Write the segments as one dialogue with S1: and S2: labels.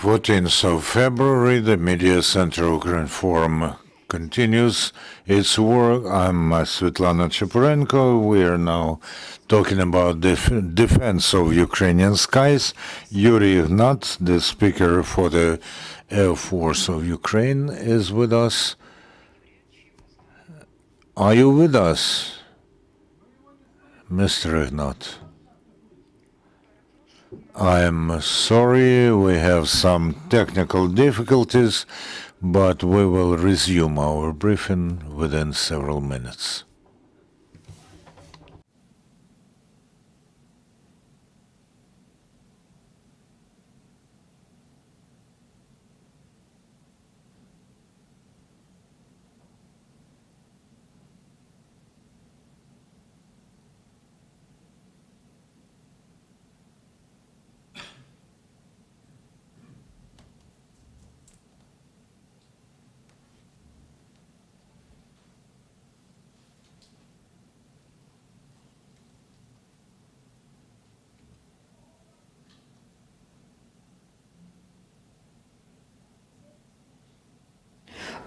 S1: 14th of February, the media center Ukraine-Inform continues its work. I'm Svetlana Chepurenko. We are now talking about the defense of Ukrainian skies. Yuriy Ignat, the speaker for the Air Force of Ukraine, is with us. Are you with us, Mr. Ignat? I'm sorry, we have some technical difficulties, but we will resume our briefing within several minutes.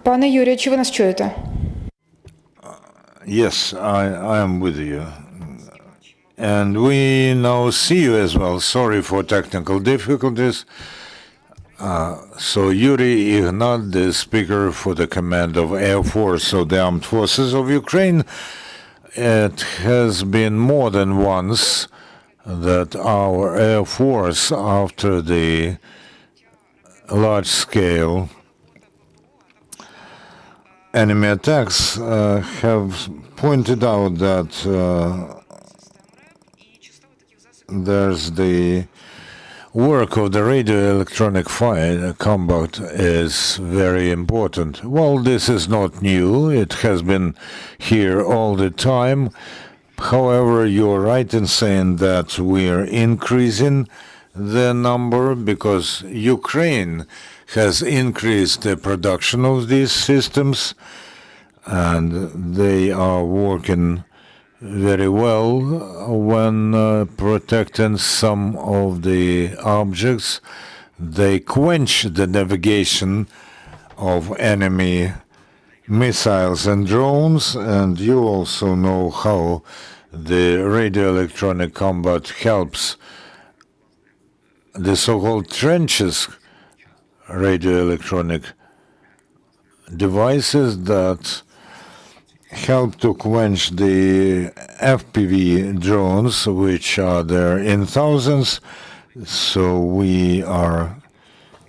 S2: Пане Юрію, чи ви нас чуєте?
S1: Yes, I am with you. And we now see you as well. Sorry for technical difficulties. So Yuriy Ignat, the speaker for the command of Air Force of the Armed Forces of Ukraine. It has been more than once that our Air Force, after the large-scale enemy attacks, have pointed out that there's the work of the radio-electronic combat is very important. Well, this is not new. It has been here all the time. However, you're right in saying that we are increasing the number because Ukraine has increased the production of these systems, and they are working very well when protecting some of the objects. They quench the navigation of enemy missiles and drones, and you also know how the radio-electronic combat helps the so-called trenches radio-electronic devices that help to quench the FPV drones, which are there in thousands. So we are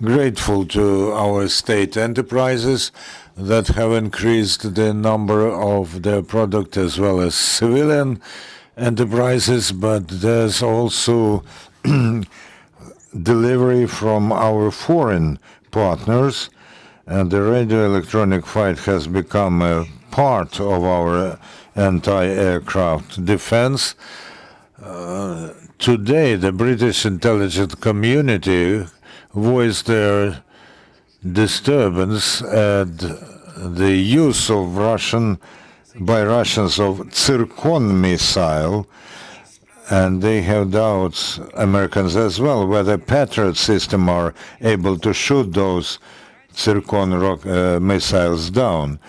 S1: grateful to our state enterprises that have increased the number of their product as well as civilian enterprises, but there's also delivery from our foreign partners, and the radio-electronic fight has become a part of our anti-aircraft defense. Today, the British intelligence community voiced their disturbance at the use of by Russians of Zircon missile, and they have doubts, Americans as well, whether Patriot system are able to shoot those Zircon missiles down.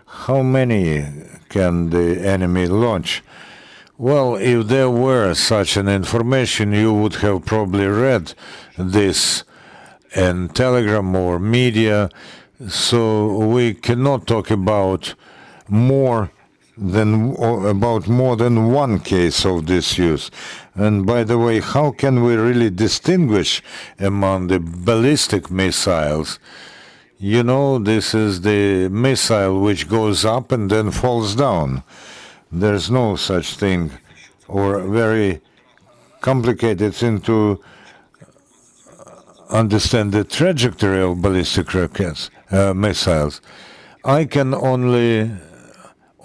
S1: How many can the enemy launch? Well, if there were such an information, you would have probably read this in Telegram or media, so we cannot talk about more than one case of this use. And by the way, how can we really distinguish among the ballistic missiles? You know, this is the missile which goes up and then falls down. There's no such thing, or very complicated thing to understand the trajectory of ballistic missiles. I can only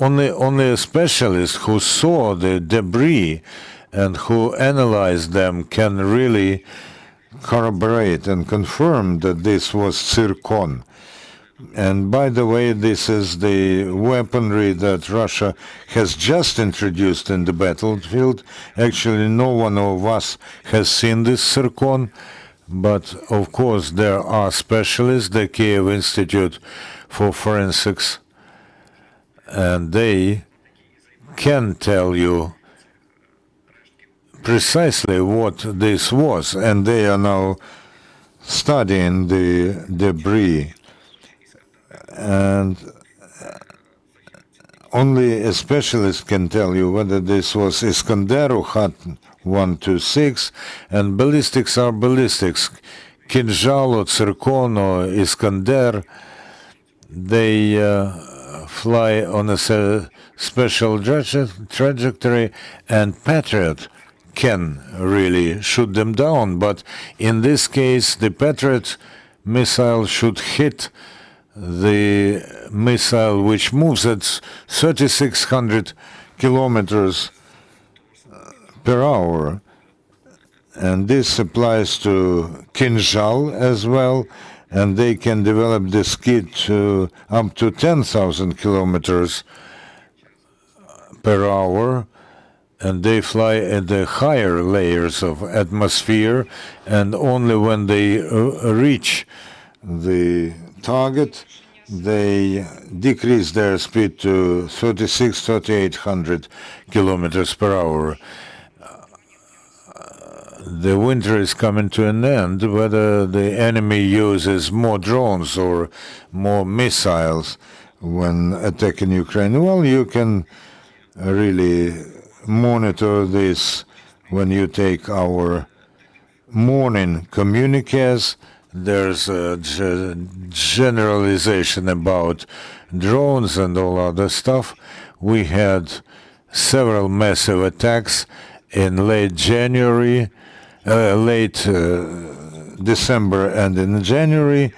S1: a specialist who saw the debris and who analyzed them can really corroborate and confirm that this was zircon. And by the way, this is the weaponry that Russia has just introduced in the battlefield. Actually, no one of us has seen this zircon, But of course there are specialists, the Kiev Institute for Forensics, and they can tell you precisely what this was, and they are now studying the debris. And only a specialist can tell you whether this was Iskander or Khat 126, and ballistics are ballistics. Kinjalo, Tsirkono, Iskander, they fly on a special trajectory, and Patriot can really shoot them down. But in this case, the Patriot missile should hit the missile which moves at 3,600 kilometers per hour. And this applies to Kinjal as well, and they can develop this kit to up to 10,000 kilometers per hour, and they fly at the higher layers of atmosphere, and only when they reach the target, they decrease their speed to 3,800 kilometers per hour. The winter is coming to an end. Whether the enemy uses more drones or more missiles when attacking Ukraine, well, you can really monitor this when you take our morning communiques. There's a generalization about drones and all other stuff. We had several massive attacks in late January, late December and in January,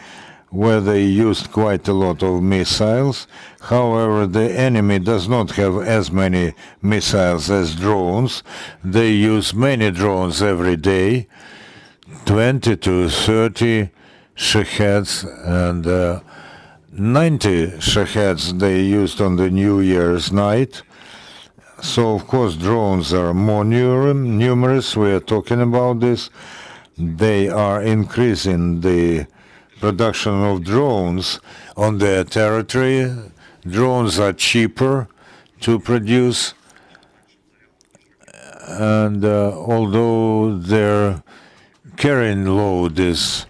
S1: where they used quite a lot of missiles. However, the enemy does not have as many missiles as drones. They use many drones every day, 20 to 30 Shaheds, and 90 Shaheds they used on the New Year's night. So, of course, drones are more numerous. We are talking about this. They are increasing the production of drones on their territory. Drones are cheaper to produce, and although their carrying load is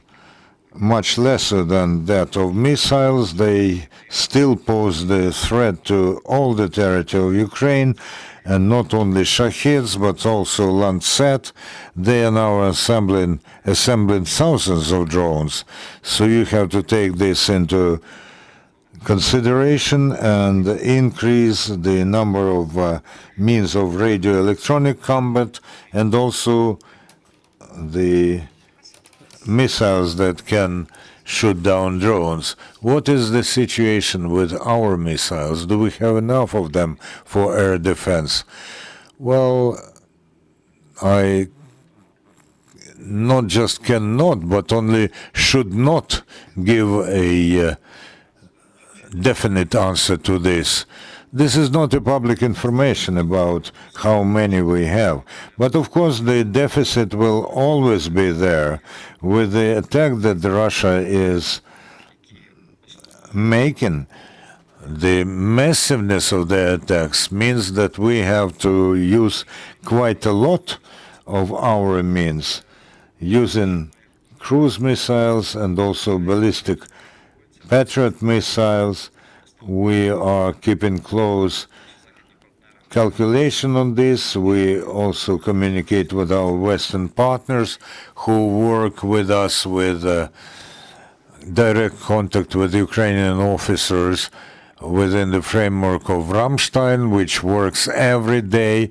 S1: much lesser than that of missiles, they still pose the threat to all the territory of Ukraine, and not only Shaheds, but also Lancet. They are now assembling thousands of drones. So you have to take this into consideration and increase the number of means of radio electronic combat, and also the missiles that can shoot down drones. What is the situation with our missiles? Do we have enough of them for air defense? Well, I not just cannot, but only should not give a definite answer to this. This is not a public information about how many we have. But of course the deficit will always be there. With the attack that Russia is making, the massiveness of the attacks means that we have to use quite a lot of our means, using cruise missiles and also ballistic Patriot missiles. We are keeping close calculation on this. We also communicate with our Western partners who work with us with direct contact with Ukrainian officers within the framework of Ramstein, which works every day.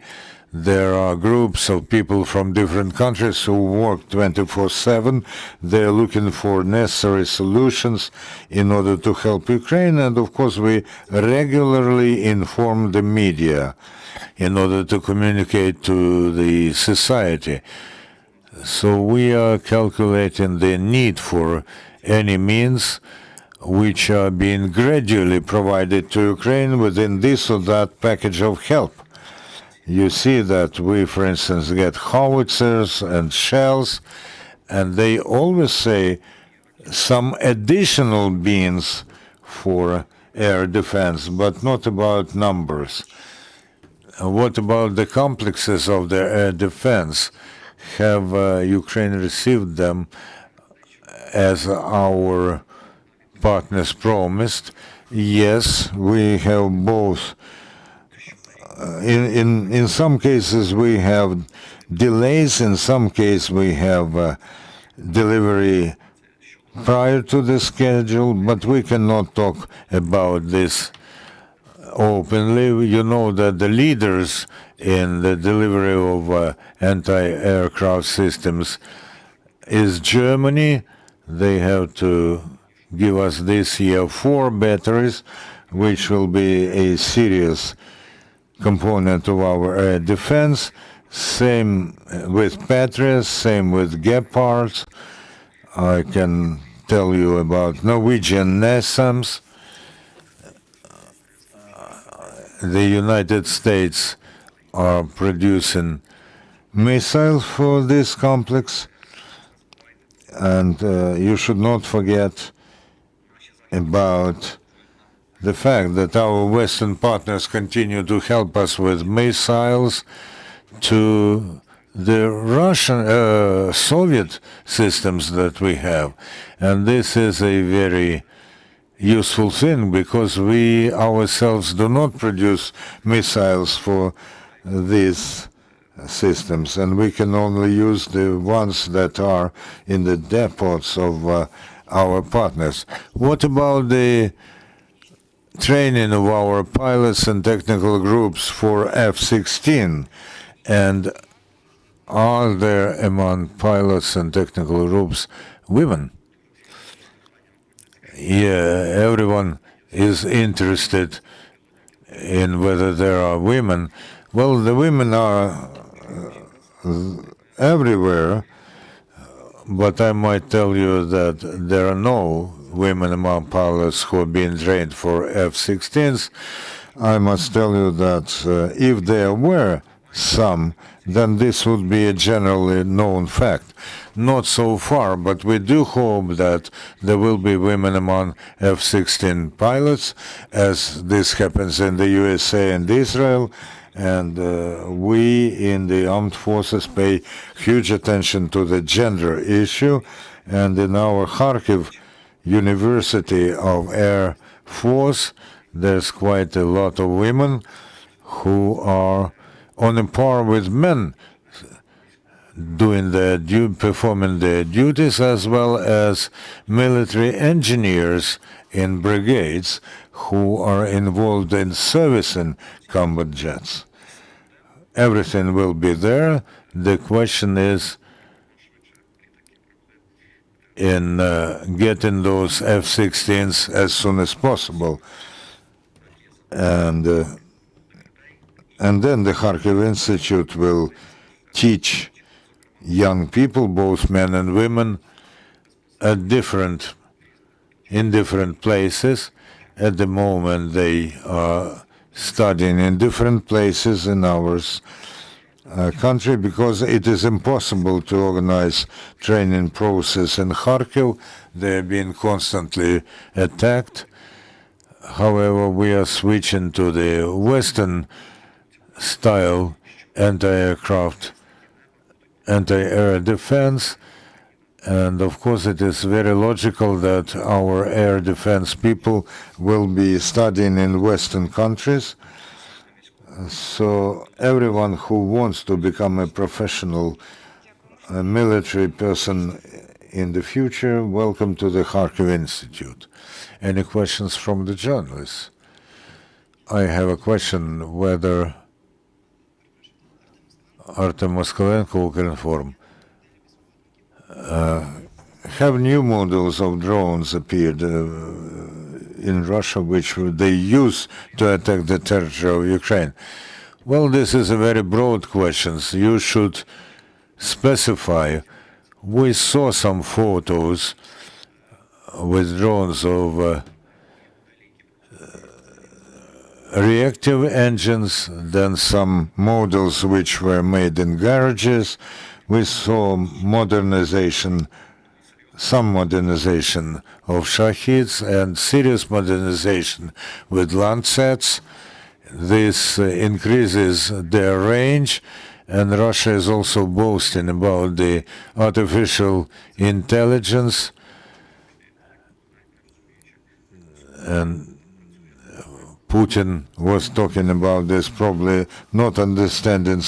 S1: There are groups of people from different countries who work 24/7. They're looking for necessary solutions in order to help Ukraine. And of course, we regularly inform the media in order to communicate to the society. So we are calculating the need for any means which are being gradually provided to Ukraine within this or that package of help. You see that we, for instance, get howitzers and shells, and they always say some additional beans for air defense, but not about numbers. What about the complexes of the air defense? Have Ukraine received them as our partners promised? Yes, we have both. In some cases we have delays, in some cases we have delivery prior to the schedule, but we cannot talk about this openly. You know that the leaders in the delivery of anti-aircraft systems is Germany. They have to give us this year 4 batteries, which will be a serious component of our air defense. Same with Patriot, same with Gepards. I can tell you about Norwegian NASAMS. The United States are producing missiles for this complex. And you should not forget about the fact that our Western partners continue to help us with missiles to the Russian, Soviet systems that we have. And this is a very useful thing because we ourselves do not produce missiles for these systems, and we can only use the ones that are in the depots of our partners. What about the training of our pilots and technical groups for F-16? And are there among pilots and technical groups women? Yeah, everyone is interested in whether there are women. Well, the women are everywhere, but I might tell you that there are no women among pilots who are being trained for F-16s. I must tell you that if there were some, then this would be a generally known fact. Not so far, but we do hope that there will be women among F-16 pilots, as this happens in the USA and Israel. And we in the armed forces pay huge attention to the gender issue. And in our Kharkiv University of Air Force, there's quite a lot of women who are on a par with men, doing performing their duties, as well as military engineers in brigades who are involved in servicing combat jets. Everything will be there. The question is in getting those F-16s as soon as possible. And then the Kharkiv Institute will teach young people, both men and women, in different places. At the moment, they are studying in different places in our country because it is impossible to organize training process in Kharkiv. They're being constantly attacked. However, we are switching to the Western style anti-aircraft, anti-air defense. And of course, it is very logical that our air defense people will be studying in Western countries. So everyone who wants to become a professional military person in the future, welcome to the Kharkiv Institute. Any questions from the journalists? I have a question whether Artem Moskovenko, Ukrinform, have new models of drones appeared in Russia which they use to attack the territory of Ukraine? Well, this is a very broad question. You should specify. We saw some photos with drones of reactive engines, then some models which were made in garages We saw modernization, some modernization of Shaheds and serious modernization with Landsats. This increases their range, and Russia is also boasting about the artificial intelligence. And Putin was talking about this, probably not understanding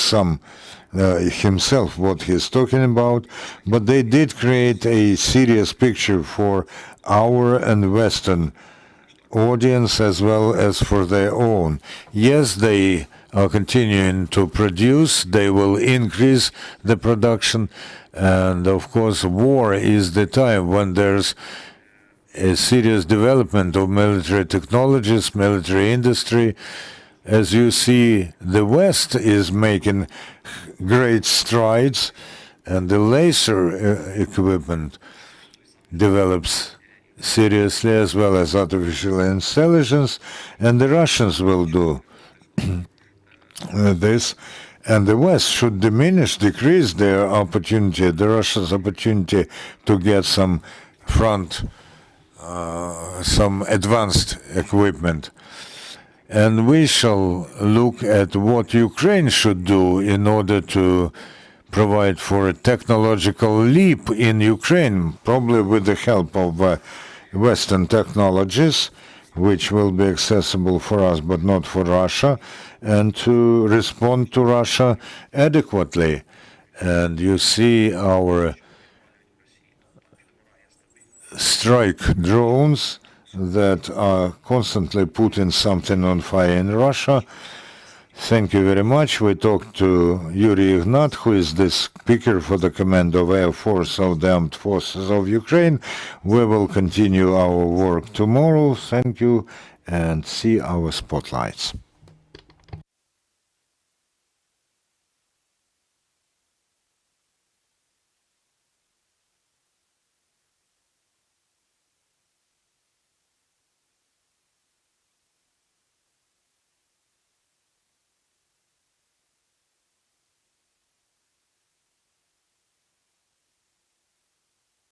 S1: himself what he's talking about, but they did create a serious picture for our and Western audience as well as for their own. Yes, they are continuing to produce, they will increase the production, and of course war is the time when there's a serious development of military technologies, military industry. As you see, the West is making great strides, and the laser equipment develops seriously, as well as artificial intelligence, and the Russians will do this. And the West should decrease their opportunity, the Russians' opportunity to get some advanced equipment. And we shall look at what Ukraine should do in order to provide for a technological leap in Ukraine, probably with the help of Western technologies, which will be accessible for us but not for Russia, and to respond to Russia adequately. And you see our strike drones that are constantly putting something on fire in Russia. Thank you very much. We talked to Yuriy Ignat, who is the speaker for the Command of Air Force of the Armed Forces of Ukraine. We will continue our work tomorrow. Thank you, and see our spotlights.